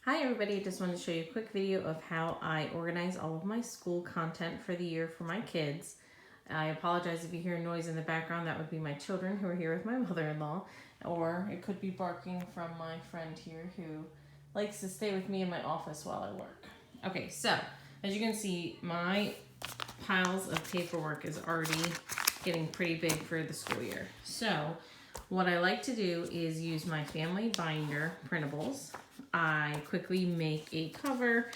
Hi everybody, just wanted to show you a quick video of how I organize all of my school content for the year for my kids. I apologize if you hear noise in the background. That would be my children who are here with my mother-in-law, or it could be barking from my friend here who likes to stay with me in my office while I work. Okay, so as you can see, my piles of paperwork is already getting pretty big for the school year. So what I like to do is use my family binder printables. I quickly make a cover,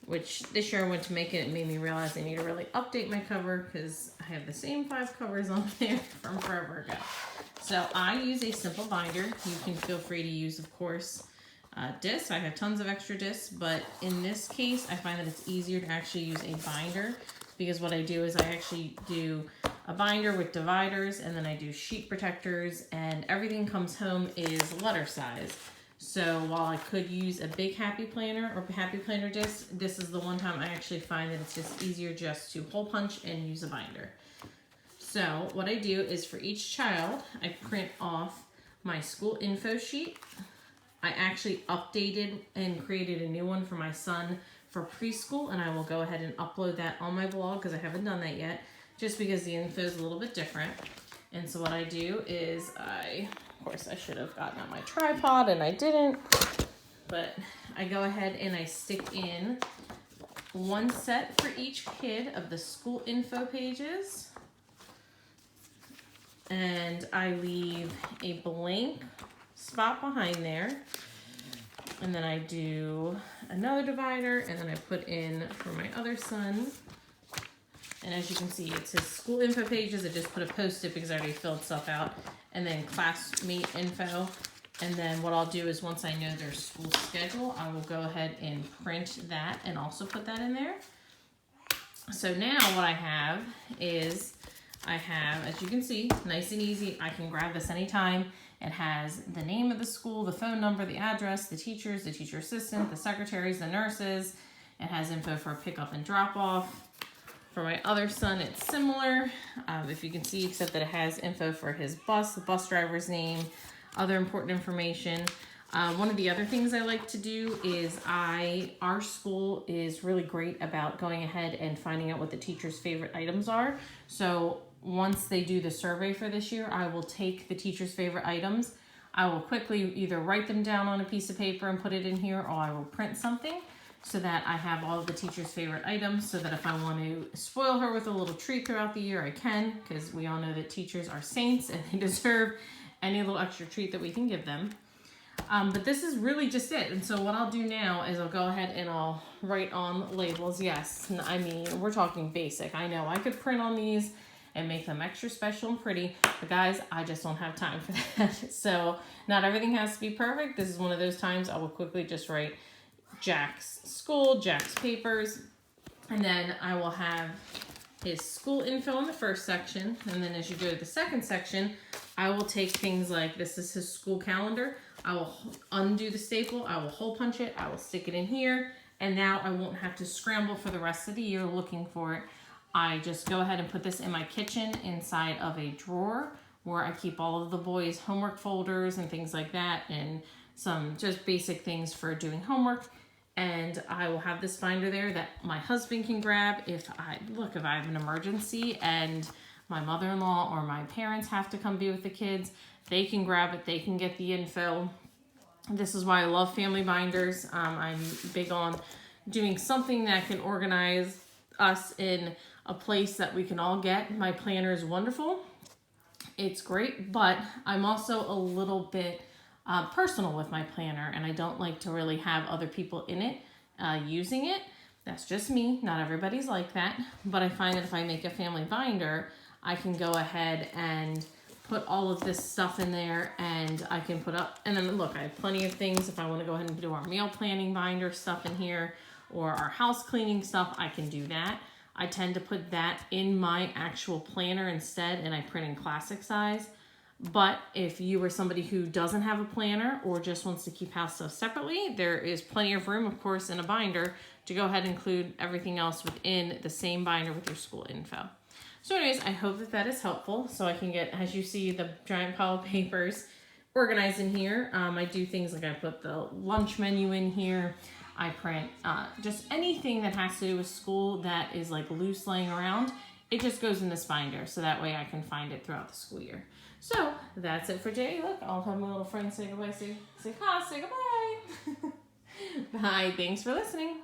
which this year I went to make it. It made me realize I need to really update my cover because I have the same 5 covers on there from forever ago. So I use a simple binder. You can feel free to use, of course, discs. I have tons of extra discs, but in this case, I find that it's easier to actually use a binder because what I do is I actually do a binder with dividers, and then I do sheet protectors, and everything comes home is letter size. So while I could use a big Happy Planner or Happy Planner disc, this is the one time I actually find that it's just easier just to hole punch and use a binder. So what I do is for each child, I print off my school info sheet. I actually updated and created a new one for my son for preschool, and I will go ahead and upload that on my blog because I haven't done that yet, just because the info is a little bit different. And so what I do is of course I should have gotten out my tripod and I didn't, but I go ahead and I stick in one set for each kid of the school info pages, and I leave a blank spot behind there, and then I do another divider, and then I put in for my other son. And as you can see, it's his school info pages. I just put a post-it because I already filled stuff out. And then classmate info. And then what I'll do is once I know their school schedule, I will go ahead and print that and also put that in there. So now what I have is, as you can see, nice and easy. I can grab this anytime. It has the name of the school, the phone number, the address, the teachers, the teacher assistant, the secretaries, the nurses. It has info for pickup and drop off. For my other son, it's similar, if you can see, except that it has info for his bus, the bus driver's name, other important information. One of the other things I like to do is our school is really great about going ahead and finding out what the teacher's favorite items are. So once they do the survey for this year, I will take the teacher's favorite items. I will quickly either write them down on a piece of paper and put it in here, or I will print something, so that I have all of the teacher's favorite items, so that if I want to spoil her with a little treat throughout the year, I can, because we all know that teachers are saints and they deserve any little extra treat that we can give them. But this is really just it. And so what I'll do now is I'll go ahead and I'll write on labels. Yes, I mean, we're talking basic. I know I could print on these and make them extra special and pretty, but guys, I just don't have time for that. So not everything has to be perfect. This is one of those times I will quickly just write Jack's school, Jack's papers, and then I will have his school info in the first section, and then as you go to the second section, I will take things like, this is his school calendar. I will undo the staple, I will hole punch it, I will stick it in here, and now I won't have to scramble for the rest of the year looking for it. I just go ahead and put this in my kitchen inside of a drawer where I keep all of the boys' homework folders and things like that, and some just basic things for doing homework. And I will have this binder there that my husband can grab if I have an emergency and my mother-in-law or my parents have to come be with the kids. They can grab it, they can get the info. This is why I love family binders. I'm big on doing something that can organize us in a place that we can all get. My planner is wonderful. It's great, but I'm also a little bit personal with my planner, and I don't like to really have other people in it using it. That's just me. Not everybody's like that. But I find that if I make a family binder, I can go ahead and put all of this stuff in there, and I can put up, and then look, I have plenty of things. If I want to go ahead and do our meal planning binder stuff in here, or our house cleaning stuff, I can do that. I tend to put that in my actual planner instead, and I print in classic size. But if you are somebody who doesn't have a planner or just wants to keep house stuff separately, there is plenty of room, of course, in a binder to go ahead and include everything else within the same binder with your school info. So anyways, I hope that that is helpful. So I can get, as you see, the giant pile of papers organized in here. I do things like I put the lunch menu in here. I print just anything that has to do with school that is like loose laying around. It just goes in this binder, so that way I can find it throughout the school year. So that's it for today. Look, I'll have my little friend say goodbye. Say goodbye. Bye. Thanks for listening.